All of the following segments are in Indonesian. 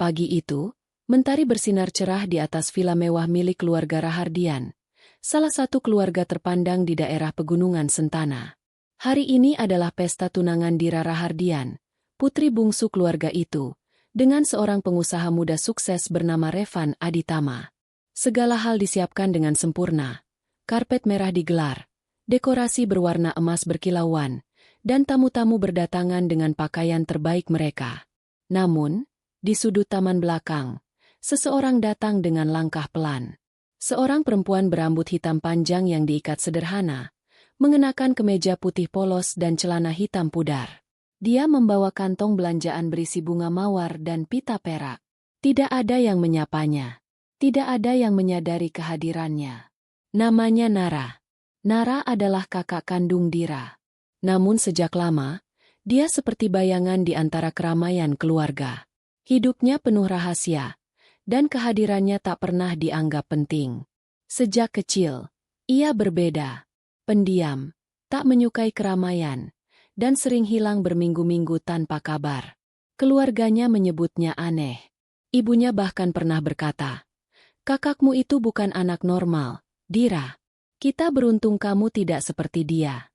Pagi itu, mentari bersinar cerah di atas villa mewah milik keluarga Rahardian, salah satu keluarga terpandang di daerah Pegunungan Sentana. Hari ini adalah pesta tunangan Dira Rahardian, putri bungsu keluarga itu, dengan seorang pengusaha muda sukses bernama Revan Aditama. Segala hal disiapkan dengan sempurna. Karpet merah digelar, dekorasi berwarna emas berkilauan, dan tamu-tamu berdatangan dengan pakaian terbaik mereka. Namun, di sudut taman belakang, seseorang datang dengan langkah pelan. Seorang perempuan berambut hitam panjang yang diikat sederhana, mengenakan kemeja putih polos dan celana hitam pudar. Dia membawa kantong belanjaan berisi bunga mawar dan pita perak. Tidak ada yang menyapanya. Tidak ada yang menyadari kehadirannya. Namanya Nara. Nara adalah kakak kandung Dira. Namun sejak lama, dia seperti bayangan di antara keramaian keluarga. Hidupnya penuh rahasia, dan kehadirannya tak pernah dianggap penting. Sejak kecil, ia berbeda, pendiam, tak menyukai keramaian, dan sering hilang berminggu-minggu tanpa kabar. Keluarganya menyebutnya aneh. Ibunya bahkan pernah berkata, "Kakakmu itu bukan anak normal, Dira. Kita beruntung kamu tidak seperti dia."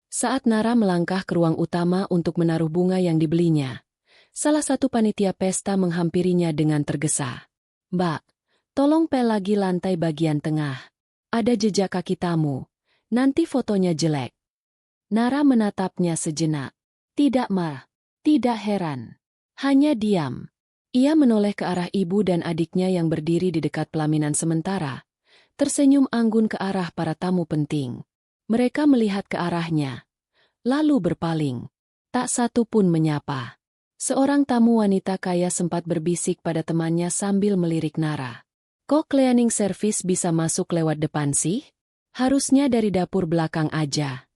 Saat Nara melangkah ke ruang utama untuk menaruh bunga yang dibelinya, salah satu panitia pesta menghampirinya dengan tergesa. "Mbak, tolong pel lagi lantai bagian tengah. Ada jejak kaki tamu. Nanti fotonya jelek." Nara menatapnya sejenak. Tidak marah, tidak heran. Hanya diam. Ia menoleh ke arah ibu dan adiknya yang berdiri di dekat pelaminan sementara, tersenyum anggun ke arah para tamu penting. Mereka melihat ke arahnya, lalu berpaling. Tak satu pun menyapa. Seorang tamu wanita kaya sempat berbisik pada temannya sambil melirik Nara. "Kok cleaning service bisa masuk lewat depan sih? Harusnya dari dapur belakang aja."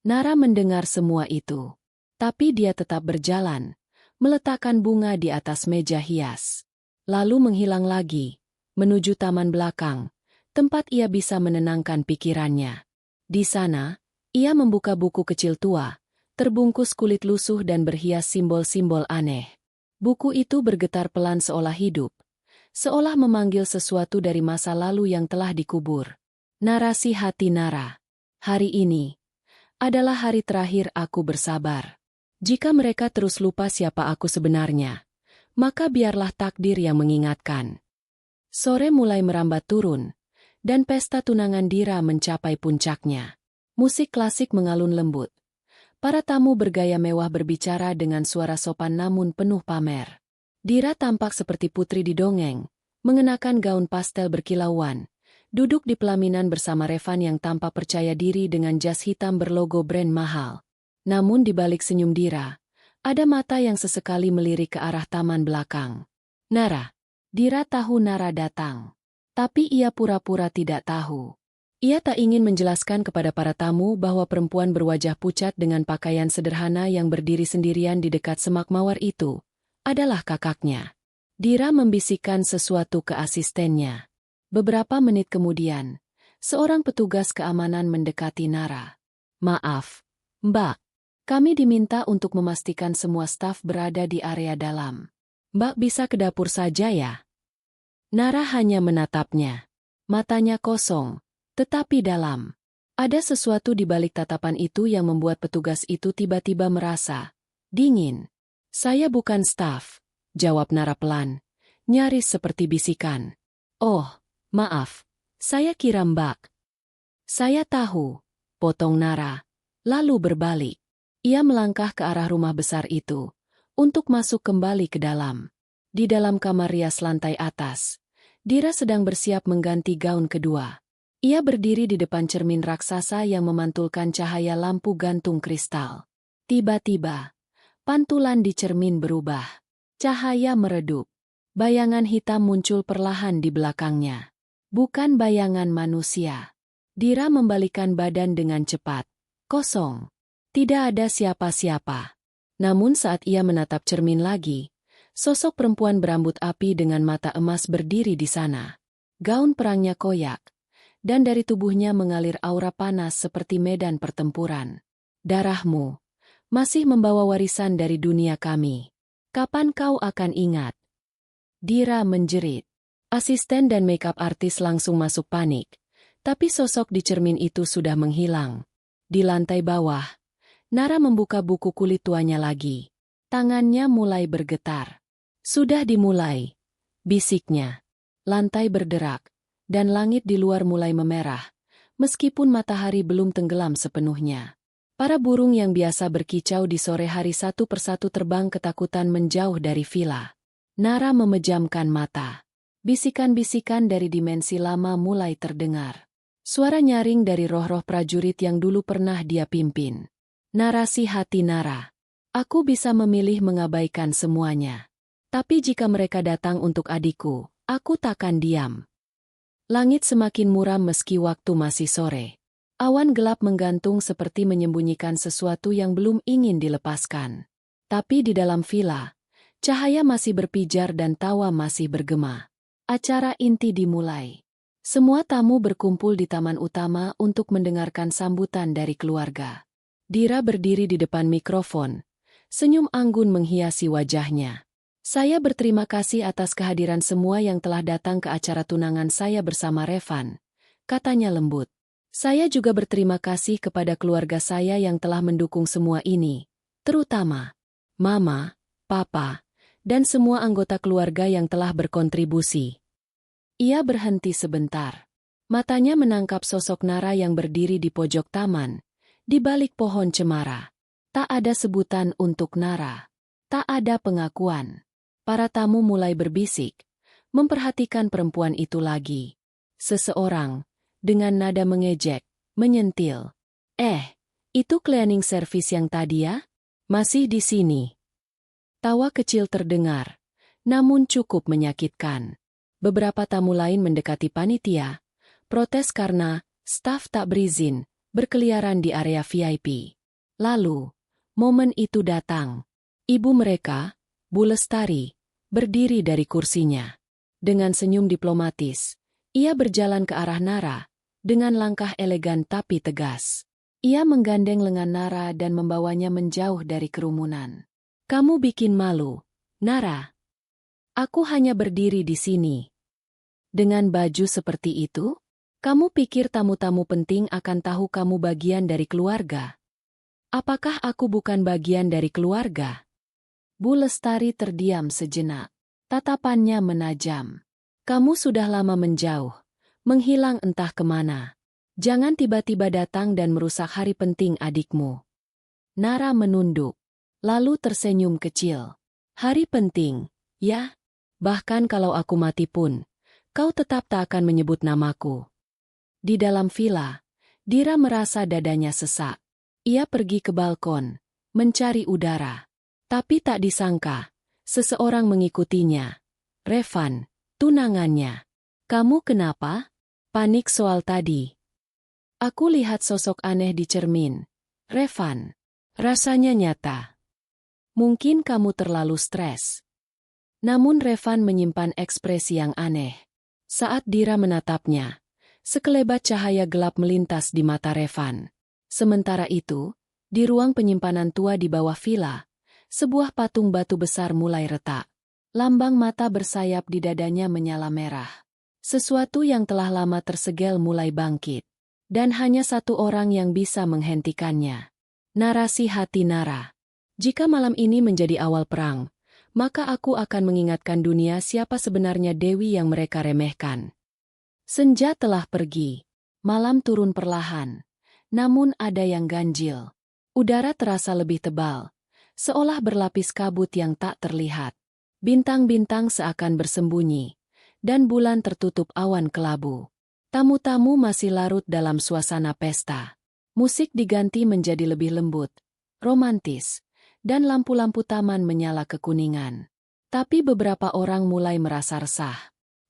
Nara mendengar semua itu. Tapi dia tetap berjalan, meletakkan bunga di atas meja hias. Lalu menghilang lagi, menuju taman belakang, tempat ia bisa menenangkan pikirannya. Di sana, ia membuka buku kecil tua, terbungkus kulit lusuh dan berhias simbol-simbol aneh. Buku itu bergetar pelan seolah hidup, seolah memanggil sesuatu dari masa lalu yang telah dikubur. Narasi hati Nara. Hari ini adalah hari terakhir aku bersabar. Jika mereka terus lupa siapa aku sebenarnya, maka biarlah takdir yang mengingatkan. Sore mulai merambat turun, dan pesta tunangan Dira mencapai puncaknya. Musik klasik mengalun lembut. Para tamu bergaya mewah berbicara dengan suara sopan namun penuh pamer. Dira tampak seperti putri di dongeng, mengenakan gaun pastel berkilauan, duduk di pelaminan bersama Revan yang tampak percaya diri dengan jas hitam berlogo brand mahal. Namun di balik senyum Dira, ada mata yang sesekali melirik ke arah taman belakang. Nara. Dira tahu Nara datang. Tapi ia pura-pura tidak tahu. Ia tak ingin menjelaskan kepada para tamu bahwa perempuan berwajah pucat dengan pakaian sederhana yang berdiri sendirian di dekat semak mawar itu adalah kakaknya. Dira membisikkan sesuatu ke asistennya. Beberapa menit kemudian, seorang petugas keamanan mendekati Nara. "Maaf, Mbak. Kami diminta untuk memastikan semua staf berada di area dalam. Mbak bisa ke dapur saja ya?" Nara hanya menatapnya. Matanya kosong, tetapi dalam. Ada sesuatu di balik tatapan itu yang membuat petugas itu tiba-tiba merasa dingin. "Saya bukan staf," jawab Nara pelan, nyaris seperti bisikan. "Oh, maaf, saya kira Mbak." "Saya tahu," potong Nara, lalu berbalik. Ia melangkah ke arah rumah besar itu, untuk masuk kembali ke dalam. Di dalam kamar rias lantai atas, Dira sedang bersiap mengganti gaun kedua. Ia berdiri di depan cermin raksasa yang memantulkan cahaya lampu gantung kristal. Tiba-tiba, pantulan di cermin berubah. Cahaya meredup. Bayangan hitam muncul perlahan di belakangnya. Bukan bayangan manusia. Dira membalikan badan dengan cepat. Kosong. Tidak ada siapa-siapa. Namun saat ia menatap cermin lagi, sosok perempuan berambut api dengan mata emas berdiri di sana. Gaun perangnya koyak, dan dari tubuhnya mengalir aura panas seperti medan pertempuran. "Darahmu masih membawa warisan dari dunia kami. Kapan kau akan ingat?" Dira menjerit. Asisten dan makeup artis langsung masuk panik. Tapi sosok di cermin itu sudah menghilang. Di lantai bawah, Nara membuka buku kulit tuanya lagi. Tangannya mulai bergetar. Sudah dimulai, bisiknya. Lantai berderak, dan langit di luar mulai memerah, meskipun matahari belum tenggelam sepenuhnya. Para burung yang biasa berkicau di sore hari satu persatu terbang ketakutan menjauh dari villa. Nara memejamkan mata. Bisikan-bisikan dari dimensi lama mulai terdengar. Suara nyaring dari roh-roh prajurit yang dulu pernah dia pimpin. Narasi hati Nara. Aku bisa memilih mengabaikan semuanya. Tapi jika mereka datang untuk adikku, aku takkan diam. Langit semakin muram meski waktu masih sore. Awan gelap menggantung seperti menyembunyikan sesuatu yang belum ingin dilepaskan. Tapi di dalam villa, cahaya masih berpijar dan tawa masih bergema. Acara inti dimulai. Semua tamu berkumpul di taman utama untuk mendengarkan sambutan dari keluarga. Dira berdiri di depan mikrofon. Senyum anggun menghiasi wajahnya. Saya berterima kasih atas kehadiran semua yang telah datang ke acara tunangan saya bersama Revan, katanya lembut. Saya juga berterima kasih kepada keluarga saya yang telah mendukung semua ini, terutama Mama, Papa, dan semua anggota keluarga yang telah berkontribusi. Ia berhenti sebentar. Matanya menangkap sosok Nara yang berdiri di pojok taman, di balik pohon cemara. Tak ada sebutan untuk Nara. Tak ada pengakuan. Para tamu mulai berbisik, memperhatikan perempuan itu lagi. Seseorang, dengan nada mengejek, menyentil. Itu cleaning service yang tadi ya? Masih di sini. Tawa kecil terdengar, namun cukup menyakitkan. Beberapa tamu lain mendekati panitia, protes karena staf tak berizin, berkeliaran di area VIP. Lalu, momen itu datang. Ibu mereka, Bu Lestari, berdiri dari kursinya. Dengan senyum diplomatis, ia berjalan ke arah Nara, dengan langkah elegan tapi tegas. Ia menggandeng lengan Nara dan membawanya menjauh dari kerumunan. Kamu bikin malu, Nara. Aku hanya berdiri di sini. Dengan baju seperti itu, kamu pikir tamu-tamu penting akan tahu kamu bagian dari keluarga? Apakah aku bukan bagian dari keluarga? Bu Lestari terdiam sejenak. Tatapannya menajam. Kamu sudah lama menjauh, menghilang entah kemana. Jangan tiba-tiba datang dan merusak hari penting adikmu. Nara menunduk, lalu tersenyum kecil. Hari penting, ya? Bahkan kalau aku mati pun, kau tetap tak akan menyebut namaku. Di dalam villa, Dira merasa dadanya sesak. Ia pergi ke balkon, mencari udara. Tapi tak disangka, seseorang mengikutinya. Revan, tunangannya. Kamu kenapa? Panik soal tadi. Aku lihat sosok aneh di cermin. Revan, rasanya nyata. Mungkin kamu terlalu stres. Namun Revan menyimpan ekspresi yang aneh. Saat Dira menatapnya, sekelebat cahaya gelap melintas di mata Revan. Sementara itu, di ruang penyimpanan tua di bawah villa, sebuah patung batu besar mulai retak. Lambang mata bersayap di dadanya menyala merah. Sesuatu yang telah lama tersegel mulai bangkit. Dan hanya satu orang yang bisa menghentikannya. Narasi hati Nara. Jika malam ini menjadi awal perang, maka aku akan mengingatkan dunia siapa sebenarnya Dewi yang mereka remehkan. Senja telah pergi. Malam turun perlahan. Namun ada yang ganjil. Udara terasa lebih tebal. Seolah berlapis kabut yang tak terlihat. Bintang-bintang seakan bersembunyi, dan bulan tertutup awan kelabu. Tamu-tamu masih larut dalam suasana pesta. Musik diganti menjadi lebih lembut, romantis, dan lampu-lampu taman menyala kekuningan. Tapi beberapa orang mulai merasa resah.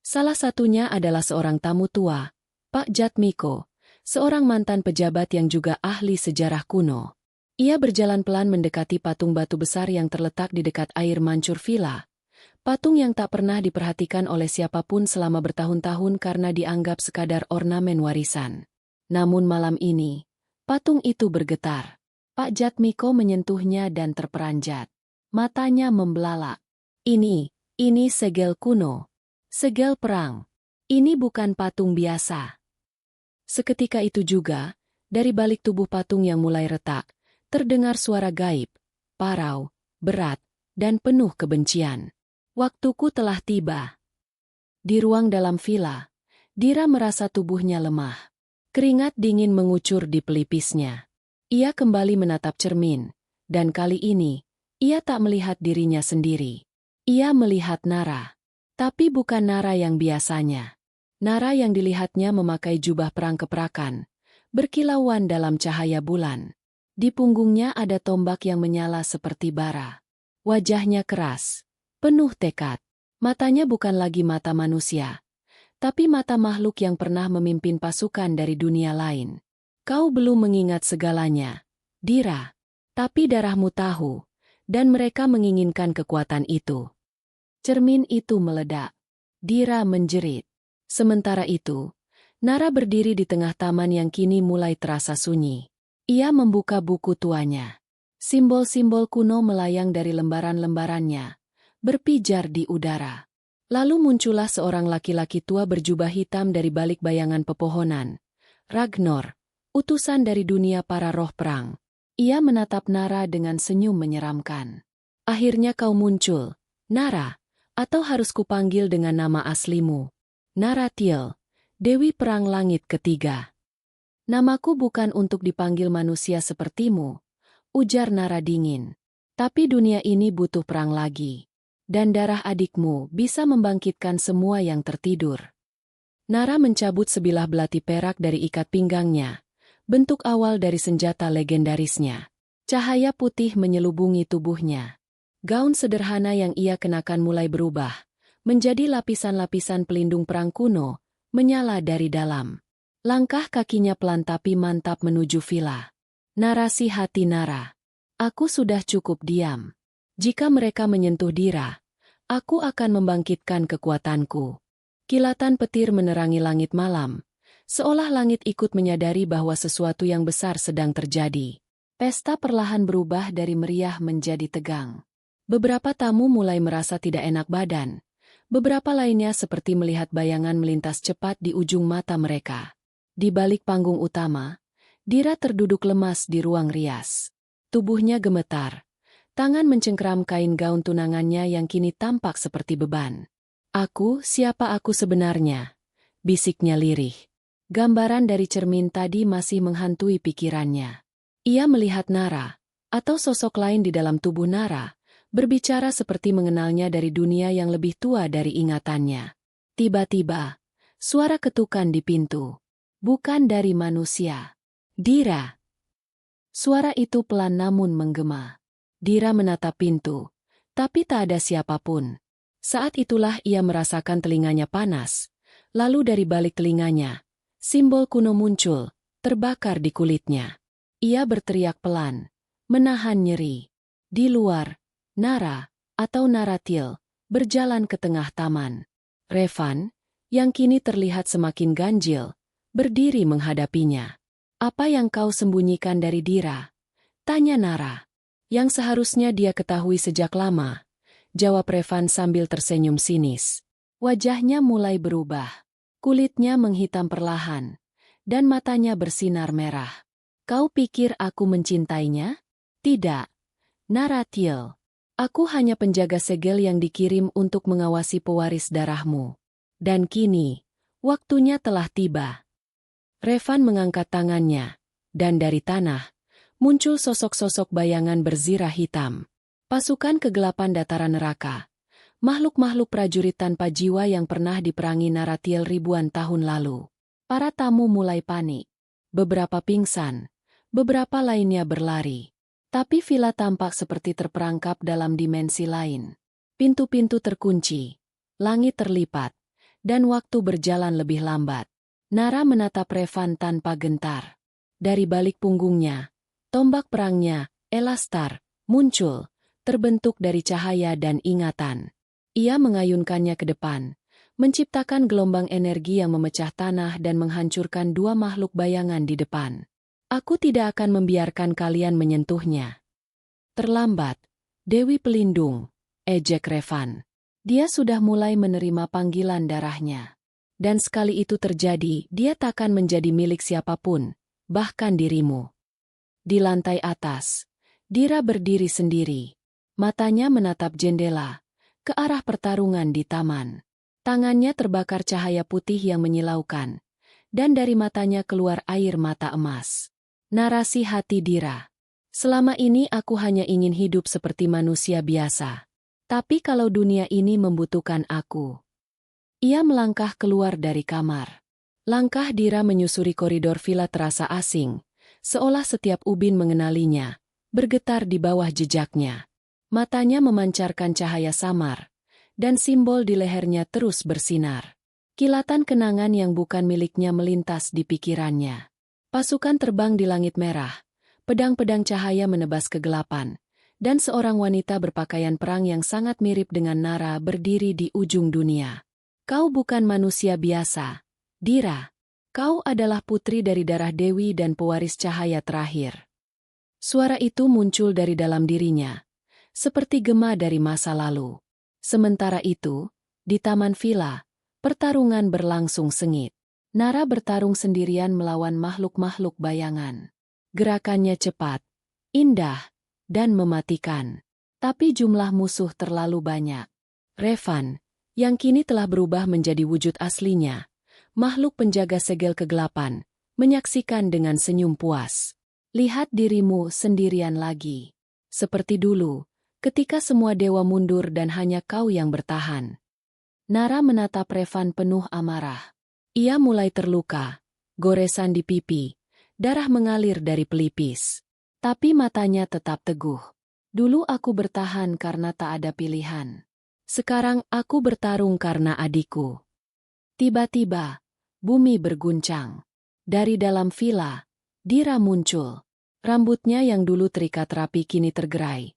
Salah satunya adalah seorang tamu tua, Pak Jatmiko, seorang mantan pejabat yang juga ahli sejarah kuno. Ia berjalan pelan mendekati patung batu besar yang terletak di dekat air mancur villa. Patung yang tak pernah diperhatikan oleh siapapun selama bertahun-tahun karena dianggap sekadar ornamen warisan. Namun malam ini, patung itu bergetar. Pak Jatmiko menyentuhnya dan terperanjat. Matanya membelalak. Ini, Ini segel kuno. Segel perang. Ini bukan patung biasa. Seketika itu juga, dari balik tubuh patung yang mulai retak, terdengar suara gaib, parau, berat, dan penuh kebencian. Waktuku telah tiba. Di ruang dalam villa, Dira merasa tubuhnya lemah. Keringat dingin mengucur di pelipisnya. Ia kembali menatap cermin, dan kali ini, ia tak melihat dirinya sendiri. Ia melihat Nara. Tapi bukan Nara yang biasanya. Nara yang dilihatnya memakai jubah perang keprakan, berkilauan dalam cahaya bulan. Di punggungnya ada tombak yang menyala seperti bara. Wajahnya keras, penuh tekad. Matanya bukan lagi mata manusia, tapi mata makhluk yang pernah memimpin pasukan dari dunia lain. Kau belum mengingat segalanya, Dira. Tapi darahmu tahu, dan mereka menginginkan kekuatan itu. Cermin itu meledak. Dira menjerit. Sementara itu, Nara berdiri di tengah taman yang kini mulai terasa sunyi. Ia membuka buku tuanya. Simbol-simbol kuno melayang dari lembaran-lembarannya, berpijar di udara. Lalu muncullah seorang laki-laki tua berjubah hitam dari balik bayangan pepohonan. Ragnar, utusan dari dunia para roh perang. Ia menatap Nara dengan senyum menyeramkan. Akhirnya kau muncul, Nara, atau harus kupanggil dengan nama aslimu. Naratil, Dewi Perang Langit Ketiga. Namaku bukan untuk dipanggil manusia sepertimu, ujar Nara dingin. Tapi dunia ini butuh perang lagi. Dan darah adikmu bisa membangkitkan semua yang tertidur. Nara mencabut sebilah belati perak dari ikat pinggangnya, bentuk awal dari senjata legendarisnya. Cahaya putih menyelubungi tubuhnya. Gaun sederhana yang ia kenakan mulai berubah, menjadi lapisan-lapisan pelindung perang kuno, menyala dari dalam. Langkah kakinya pelan tapi mantap menuju villa. Narasi hati Nara. Aku sudah cukup diam. Jika mereka menyentuh Dira, aku akan membangkitkan kekuatanku. Kilatan petir menerangi langit malam, seolah langit ikut menyadari bahwa sesuatu yang besar sedang terjadi. Pesta perlahan berubah dari meriah menjadi tegang. Beberapa tamu mulai merasa tidak enak badan. Beberapa lainnya seperti melihat bayangan melintas cepat di ujung mata mereka. Di balik panggung utama, Dira terduduk lemas di ruang rias. Tubuhnya gemetar. Tangan mencengkeram kain gaun tunangannya yang kini tampak seperti beban. Siapa aku sebenarnya? Bisiknya lirih. Gambaran dari cermin tadi masih menghantui pikirannya. Ia melihat Nara, atau sosok lain di dalam tubuh Nara, berbicara seperti mengenalnya dari dunia yang lebih tua dari ingatannya. Tiba-tiba, suara ketukan di pintu. Bukan dari manusia. Dira. Suara itu pelan namun menggema. Dira menatap pintu, tapi tak ada siapapun. Saat itulah ia merasakan telinganya panas. Lalu dari balik telinganya, simbol kuno muncul, terbakar di kulitnya. Ia berteriak pelan, menahan nyeri. Di luar, Nara, atau Naratil, berjalan ke tengah taman. Revan, yang kini terlihat semakin ganjil, berdiri menghadapinya. Apa yang kau sembunyikan dari Dira? Tanya Nara. Yang seharusnya dia ketahui sejak lama, jawab Revan sambil tersenyum sinis. Wajahnya mulai berubah. Kulitnya menghitam perlahan, dan matanya bersinar merah. Kau pikir aku mencintainya? Tidak. Naratil. Aku hanya penjaga segel yang dikirim untuk mengawasi pewaris darahmu. Dan kini, waktunya telah tiba. Revan mengangkat tangannya, dan dari tanah, muncul sosok-sosok bayangan berzirah hitam. Pasukan kegelapan dataran neraka. Makhluk-makhluk prajurit tanpa jiwa yang pernah diperangi Naratil ribuan tahun lalu. Para tamu mulai panik. Beberapa pingsan, beberapa lainnya berlari. Tapi villa tampak seperti terperangkap dalam dimensi lain. Pintu-pintu terkunci, langit terlipat, dan waktu berjalan lebih lambat. Nara menatap Revan tanpa gentar. Dari balik punggungnya, tombak perangnya, Elastar, muncul, terbentuk dari cahaya dan ingatan. Ia mengayunkannya ke depan, menciptakan gelombang energi yang memecah tanah dan menghancurkan dua makhluk bayangan di depan. Aku tidak akan membiarkan kalian menyentuhnya. Terlambat, Dewi Pelindung, ejek Revan. Dia sudah mulai menerima panggilan darahnya. Dan sekali itu terjadi, dia takkan menjadi milik siapapun, bahkan dirimu. Di lantai atas, Dira berdiri sendiri. Matanya menatap jendela, ke arah pertarungan di taman. Tangannya terbakar cahaya putih yang menyilaukan, dan dari matanya keluar air mata emas. Narasi hati Dira. Selama ini aku hanya ingin hidup seperti manusia biasa. Tapi kalau dunia ini membutuhkan aku. Ia melangkah keluar dari kamar. Langkah Dira menyusuri koridor villa terasa asing, seolah setiap ubin mengenalinya, bergetar di bawah jejaknya. Matanya memancarkan cahaya samar, dan simbol di lehernya terus bersinar. Kilatan kenangan yang bukan miliknya melintas di pikirannya. Pasukan terbang di langit merah, pedang-pedang cahaya menebas kegelapan, dan seorang wanita berpakaian perang yang sangat mirip dengan Nara berdiri di ujung dunia. Kau bukan manusia biasa, Dira. Kau adalah putri dari darah dewi dan pewaris cahaya terakhir. Suara itu muncul dari dalam dirinya, seperti gema dari masa lalu. Sementara itu, di taman villa, pertarungan berlangsung sengit. Nara bertarung sendirian melawan makhluk-makhluk bayangan. Gerakannya cepat, indah, dan mematikan. Tapi jumlah musuh terlalu banyak. Revan, yang kini telah berubah menjadi wujud aslinya, makhluk penjaga segel kegelapan, menyaksikan dengan senyum puas. Lihat dirimu sendirian lagi. Seperti dulu, ketika semua dewa mundur dan hanya kau yang bertahan. Nara menatap Revan penuh amarah. Ia mulai terluka, goresan di pipi, darah mengalir dari pelipis. Tapi matanya tetap teguh. Dulu aku bertahan karena tak ada pilihan. Sekarang aku bertarung karena adikku. Tiba-tiba, bumi berguncang. Dari dalam villa, Dira muncul. Rambutnya yang dulu terikat rapi kini tergerai.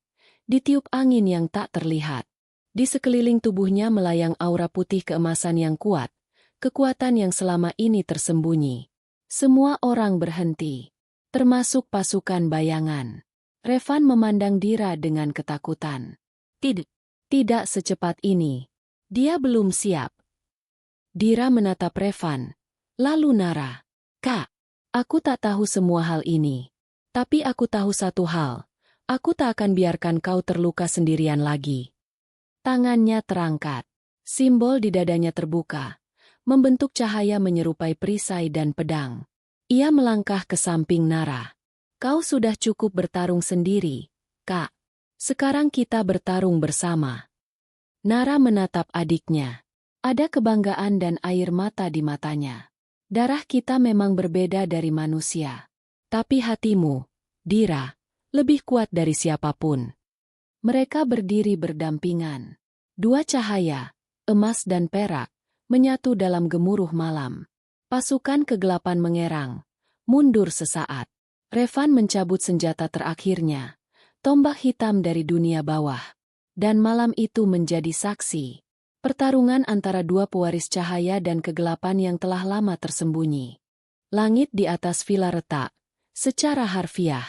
Ditiup angin yang tak terlihat. Di sekeliling tubuhnya melayang aura putih keemasan yang kuat. Kekuatan yang selama ini tersembunyi. Semua orang berhenti. Termasuk pasukan bayangan. Revan memandang Dira dengan ketakutan. Tidak secepat ini. Dia belum siap. Dira menatap Revan. Lalu Nara. Kak, aku tak tahu semua hal ini. Tapi aku tahu satu hal. Aku tak akan biarkan kau terluka sendirian lagi. Tangannya terangkat. Simbol di dadanya terbuka. Membentuk cahaya menyerupai perisai dan pedang. Ia melangkah ke samping Nara. Kau sudah cukup bertarung sendiri, Kak. Sekarang kita bertarung bersama. Nara menatap adiknya. Ada kebanggaan dan air mata di matanya. Darah kita memang berbeda dari manusia. Tapi hatimu, Dira, lebih kuat dari siapapun. Mereka berdiri berdampingan. Dua cahaya, emas dan perak, menyatu dalam gemuruh malam. Pasukan kegelapan mengerang, mundur sesaat. Revan mencabut senjata terakhirnya, tombak hitam dari dunia bawah. Dan malam itu menjadi saksi. Pertarungan antara dua pewaris cahaya dan kegelapan yang telah lama tersembunyi. Langit di atas villa retak, secara harfiah.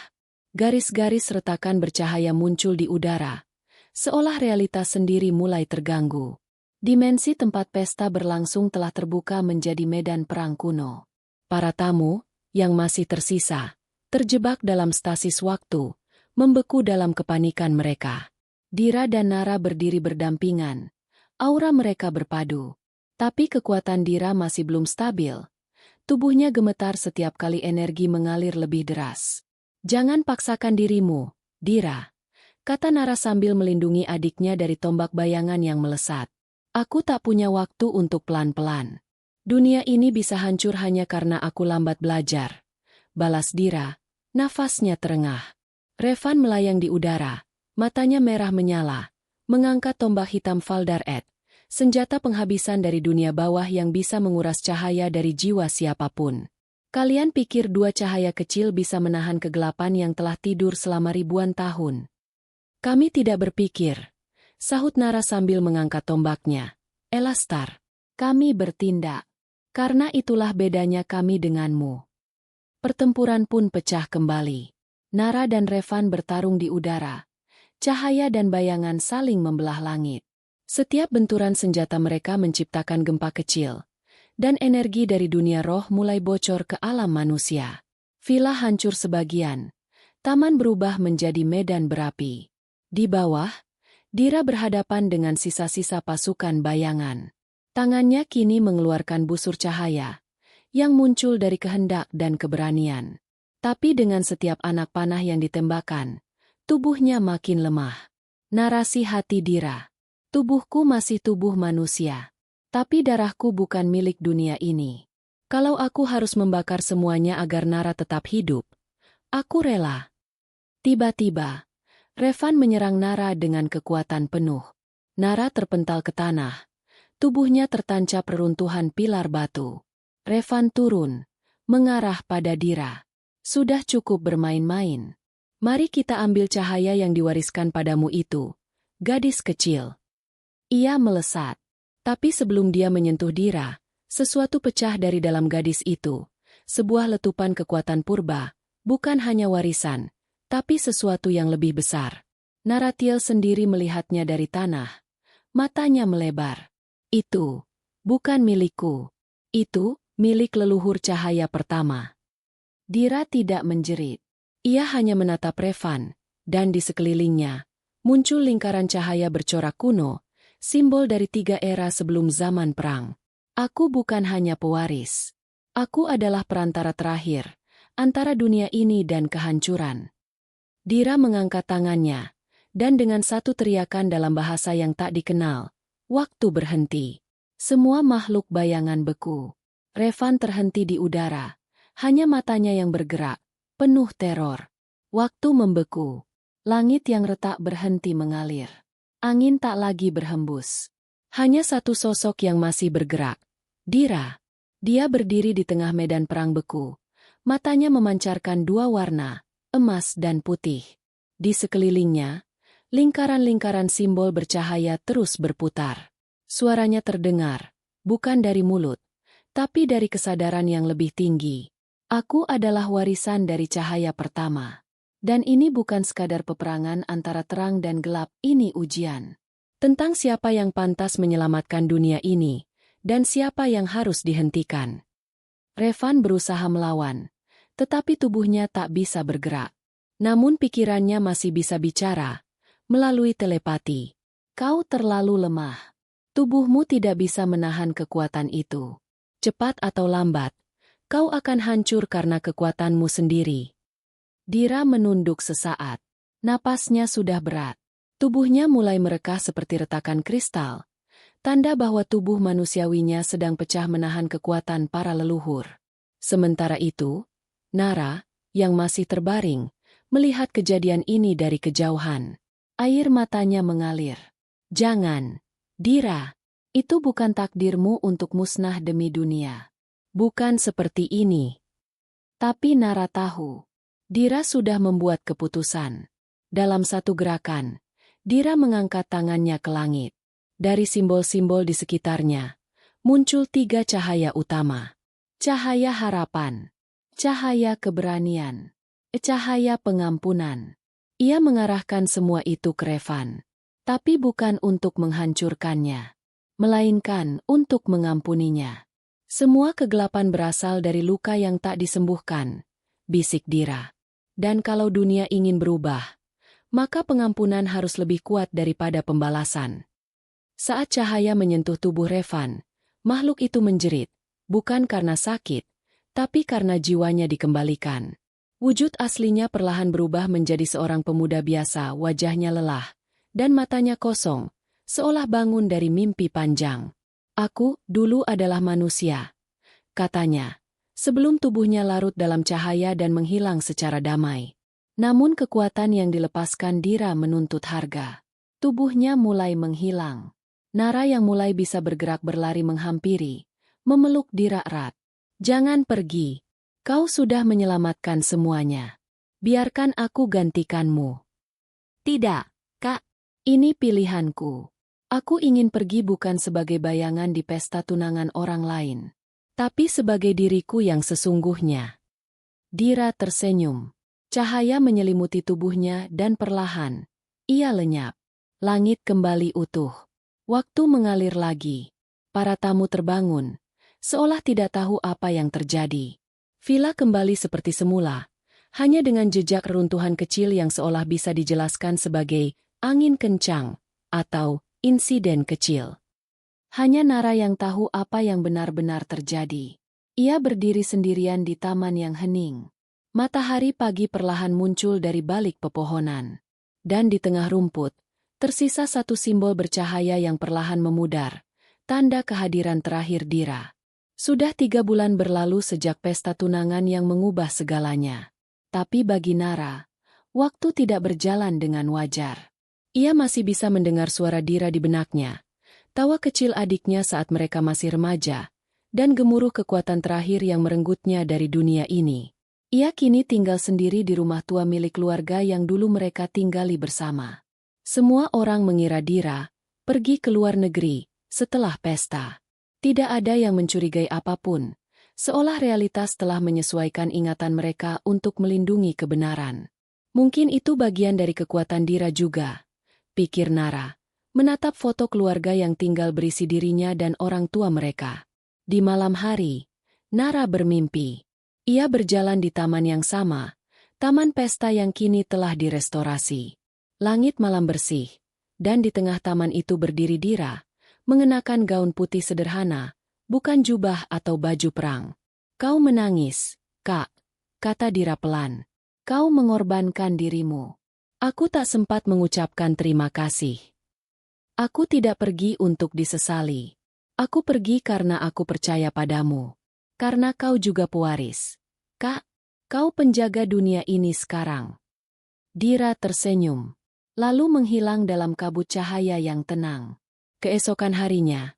Garis-garis retakan bercahaya muncul di udara, seolah realitas sendiri mulai terganggu. Dimensi tempat pesta berlangsung telah terbuka menjadi medan perang kuno. Para tamu, yang masih tersisa, terjebak dalam stasis waktu, membeku dalam kepanikan mereka. Dira dan Nara berdiri berdampingan, aura mereka berpadu. Tapi kekuatan Dira masih belum stabil. Tubuhnya gemetar setiap kali energi mengalir lebih deras. Jangan paksakan dirimu, Dira, kata Nara sambil melindungi adiknya dari tombak bayangan yang melesat. Aku tak punya waktu untuk pelan-pelan. Dunia ini bisa hancur hanya karena aku lambat belajar. Balas Dira, nafasnya terengah. Revan melayang di udara, matanya merah menyala, mengangkat tombak hitam Valdar Ed, senjata penghabisan dari dunia bawah yang bisa menguras cahaya dari jiwa siapapun. Kalian pikir dua cahaya kecil bisa menahan kegelapan yang telah tidur selama ribuan tahun? Kami tidak berpikir, sahut Nara sambil mengangkat tombaknya. Elastar, kami bertindak. Karena itulah bedanya kami denganmu. Pertempuran pun pecah kembali. Nara dan Revan bertarung di udara. Cahaya dan bayangan saling membelah langit. Setiap benturan senjata mereka menciptakan gempa kecil, dan energi dari dunia roh mulai bocor ke alam manusia. Villa hancur sebagian, taman berubah menjadi medan berapi. Di bawah, Dira berhadapan dengan sisa-sisa pasukan bayangan. Tangannya kini mengeluarkan busur cahaya, yang muncul dari kehendak dan keberanian. Tapi dengan setiap anak panah yang ditembakkan, tubuhnya makin lemah. Narasi hati Dira. Tubuhku masih tubuh manusia. Tapi darahku bukan milik dunia ini. Kalau aku harus membakar semuanya agar Nara tetap hidup, aku rela. Tiba-tiba, Revan menyerang Nara dengan kekuatan penuh. Nara terpental ke tanah. Tubuhnya tertancap reruntuhan pilar batu. Revan turun, mengarah pada Dira. Sudah cukup bermain-main. Mari kita ambil cahaya yang diwariskan padamu itu, gadis kecil. Ia melesat. Tapi sebelum dia menyentuh Dira, sesuatu pecah dari dalam gadis itu. Sebuah letupan kekuatan purba, bukan hanya warisan, tapi sesuatu yang lebih besar. Naratiel sendiri melihatnya dari tanah. Matanya melebar. Itu bukan milikku. Itu milik leluhur cahaya pertama. Dira tidak menjerit. Ia hanya menatap Revan, dan di sekelilingnya muncul lingkaran cahaya bercorak kuno, simbol dari 3 era sebelum zaman perang. Aku bukan hanya pewaris. Aku adalah perantara terakhir antara dunia ini dan kehancuran. Dira mengangkat tangannya, dan dengan satu teriakan dalam bahasa yang tak dikenal, waktu berhenti. Semua makhluk bayangan beku. Revan terhenti di udara, hanya matanya yang bergerak, penuh teror. Waktu membeku. Langit yang retak berhenti mengalir. Angin tak lagi berhembus. Hanya satu sosok yang masih bergerak. Dira. Dia berdiri di tengah medan perang beku. Matanya memancarkan 2 warna, emas dan putih. Di sekelilingnya, lingkaran-lingkaran simbol bercahaya terus berputar. Suaranya terdengar, bukan dari mulut, tapi dari kesadaran yang lebih tinggi. Aku adalah warisan dari cahaya pertama. Dan ini bukan sekadar peperangan antara terang dan gelap, ini ujian. Tentang siapa yang pantas menyelamatkan dunia ini, dan siapa yang harus dihentikan. Revan berusaha melawan, tetapi tubuhnya tak bisa bergerak. Namun pikirannya masih bisa bicara, melalui telepati. Kau terlalu lemah. Tubuhmu tidak bisa menahan kekuatan itu. Cepat atau lambat, kau akan hancur karena kekuatanmu sendiri. Dira menunduk sesaat. Napasnya sudah berat. Tubuhnya mulai merekah seperti retakan kristal. Tanda bahwa tubuh manusiawinya sedang pecah menahan kekuatan para leluhur. Sementara itu, Nara, yang masih terbaring, melihat kejadian ini dari kejauhan. Air matanya mengalir. Jangan, Dira. Itu bukan takdirmu untuk musnah demi dunia. Bukan seperti ini. Tapi Nara tahu. Dira sudah membuat keputusan. Dalam satu gerakan, Dira mengangkat tangannya ke langit. Dari simbol-simbol di sekitarnya, muncul 3 cahaya utama. Cahaya harapan, cahaya keberanian, cahaya pengampunan. Ia mengarahkan semua itu ke Revan. Tapi bukan untuk menghancurkannya, melainkan untuk mengampuninya. Semua kegelapan berasal dari luka yang tak disembuhkan, bisik Dira. Dan kalau dunia ingin berubah, maka pengampunan harus lebih kuat daripada pembalasan. Saat cahaya menyentuh tubuh Revan, makhluk itu menjerit, bukan karena sakit, tapi karena jiwanya dikembalikan. Wujud aslinya perlahan berubah menjadi seorang pemuda biasa, wajahnya lelah, dan matanya kosong, seolah bangun dari mimpi panjang. Aku, dulu adalah manusia, katanya. Sebelum tubuhnya larut dalam cahaya dan menghilang secara damai. Namun kekuatan yang dilepaskan Dira menuntut harga. Tubuhnya mulai menghilang. Nara yang mulai bisa bergerak berlari menghampiri, memeluk Dira erat. Jangan pergi. Kau sudah menyelamatkan semuanya. Biarkan aku gantikanmu. Tidak, Kak. Ini pilihanku. Aku ingin pergi bukan sebagai bayangan di pesta tunangan orang lain, tapi sebagai diriku yang sesungguhnya. Dira tersenyum. Cahaya menyelimuti tubuhnya dan perlahan, ia lenyap. Langit kembali utuh. Waktu mengalir lagi. Para tamu terbangun, seolah tidak tahu apa yang terjadi. Villa kembali seperti semula, hanya dengan jejak reruntuhan kecil yang seolah bisa dijelaskan sebagai angin kencang atau insiden kecil. Hanya Nara yang tahu apa yang benar-benar terjadi. Ia berdiri sendirian di taman yang hening. Matahari pagi perlahan muncul dari balik pepohonan. Dan di tengah rumput, tersisa satu simbol bercahaya yang perlahan memudar, tanda kehadiran terakhir Dira. Sudah 3 bulan berlalu sejak pesta tunangan yang mengubah segalanya. Tapi bagi Nara, waktu tidak berjalan dengan wajar. Ia masih bisa mendengar suara Dira di benaknya, tawa kecil adiknya saat mereka masih remaja, dan gemuruh kekuatan terakhir yang merenggutnya dari dunia ini. Ia kini tinggal sendiri di rumah tua milik keluarga yang dulu mereka tinggali bersama. Semua orang mengira Dira pergi ke luar negeri setelah pesta. Tidak ada yang mencurigai apapun, seolah realitas telah menyesuaikan ingatan mereka untuk melindungi kebenaran. Mungkin itu bagian dari kekuatan Dira juga, pikir Nara, menatap foto keluarga yang tinggal berisi dirinya dan orang tua mereka. Di malam hari, Nara bermimpi. Ia berjalan di taman yang sama, taman pesta yang kini telah direstorasi. Langit malam bersih, dan di tengah taman itu berdiri Dira, mengenakan gaun putih sederhana, bukan jubah atau baju perang. Kau menangis, Kak, kata Dira pelan. Kau mengorbankan dirimu. Aku tak sempat mengucapkan terima kasih. Aku tidak pergi untuk disesali. Aku pergi karena aku percaya padamu. Karena kau juga pewaris. Kak, kau penjaga dunia ini sekarang. Dira tersenyum, lalu menghilang dalam kabut cahaya yang tenang. Keesokan harinya,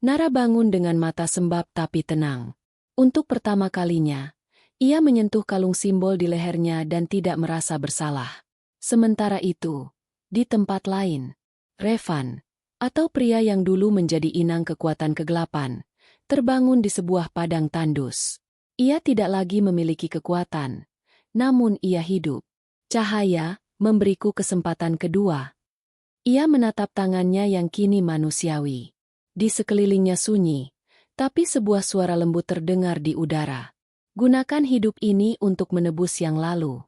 Nara bangun dengan mata sembab tapi tenang. Untuk pertama kalinya, ia menyentuh kalung simbol di lehernya dan tidak merasa bersalah. Sementara itu, di tempat lain, Revan, atau pria yang dulu menjadi inang kekuatan kegelapan, terbangun di sebuah padang tandus. Ia tidak lagi memiliki kekuatan, namun ia hidup. Cahaya memberiku kesempatan kedua. Ia menatap tangannya yang kini manusiawi. Di sekelilingnya sunyi, tapi sebuah suara lembut terdengar di udara. Gunakan hidup ini untuk menebus yang lalu.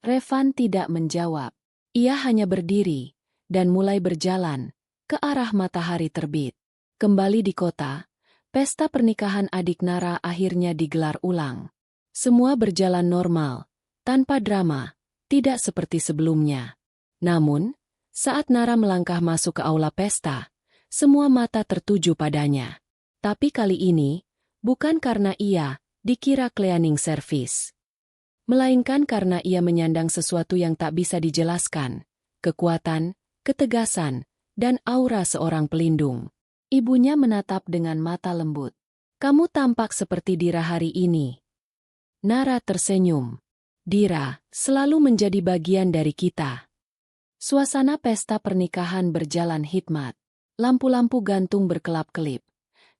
Revan tidak menjawab. Ia hanya berdiri, dan mulai berjalan ke arah matahari terbit. Kembali di kota, pesta pernikahan adik Nara akhirnya digelar ulang. Semua berjalan normal, tanpa drama, tidak seperti sebelumnya. Namun, saat Nara melangkah masuk ke aula pesta, semua mata tertuju padanya. Tapi kali ini, bukan karena ia dikira cleaning service, melainkan karena ia menyandang sesuatu yang tak bisa dijelaskan, kekuatan, ketegasan, dan aura seorang pelindung. Ibunya menatap dengan mata lembut. Kamu tampak seperti Dira hari ini. Nara tersenyum. Dira selalu menjadi bagian dari kita. Suasana pesta pernikahan berjalan hikmat. Lampu-lampu gantung berkelap-kelip.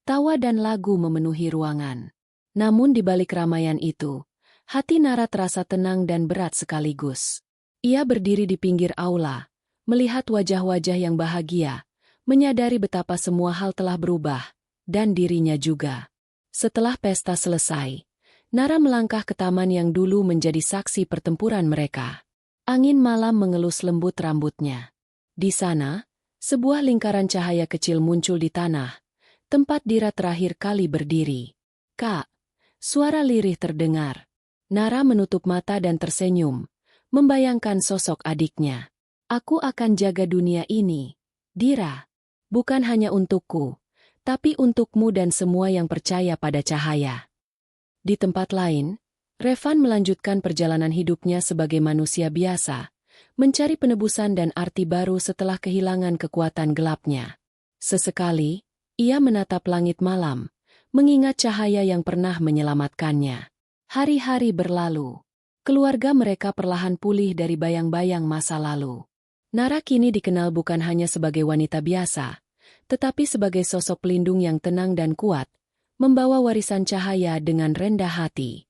Tawa dan lagu memenuhi ruangan. Namun di balik ramaian itu, hati Nara terasa tenang dan berat sekaligus. Ia berdiri di pinggir aula, melihat wajah-wajah yang bahagia, menyadari betapa semua hal telah berubah, dan dirinya juga. Setelah pesta selesai, Nara melangkah ke taman yang dulu menjadi saksi pertempuran mereka. Angin malam mengelus lembut rambutnya. Di sana, sebuah lingkaran cahaya kecil muncul di tanah, tempat Dira terakhir kali berdiri. Kak, suara lirih terdengar. Nara menutup mata dan tersenyum, membayangkan sosok adiknya. Aku akan jaga dunia ini, Dira. Bukan hanya untukku, tapi untukmu dan semua yang percaya pada cahaya. Di tempat lain, Revan melanjutkan perjalanan hidupnya sebagai manusia biasa, mencari penebusan dan arti baru setelah kehilangan kekuatan gelapnya. Sesekali, ia menatap langit malam, mengingat cahaya yang pernah menyelamatkannya. Hari-hari berlalu. Keluarga mereka perlahan pulih dari bayang-bayang masa lalu. Nara kini dikenal bukan hanya sebagai wanita biasa, tetapi sebagai sosok pelindung yang tenang dan kuat, membawa warisan cahaya dengan rendah hati.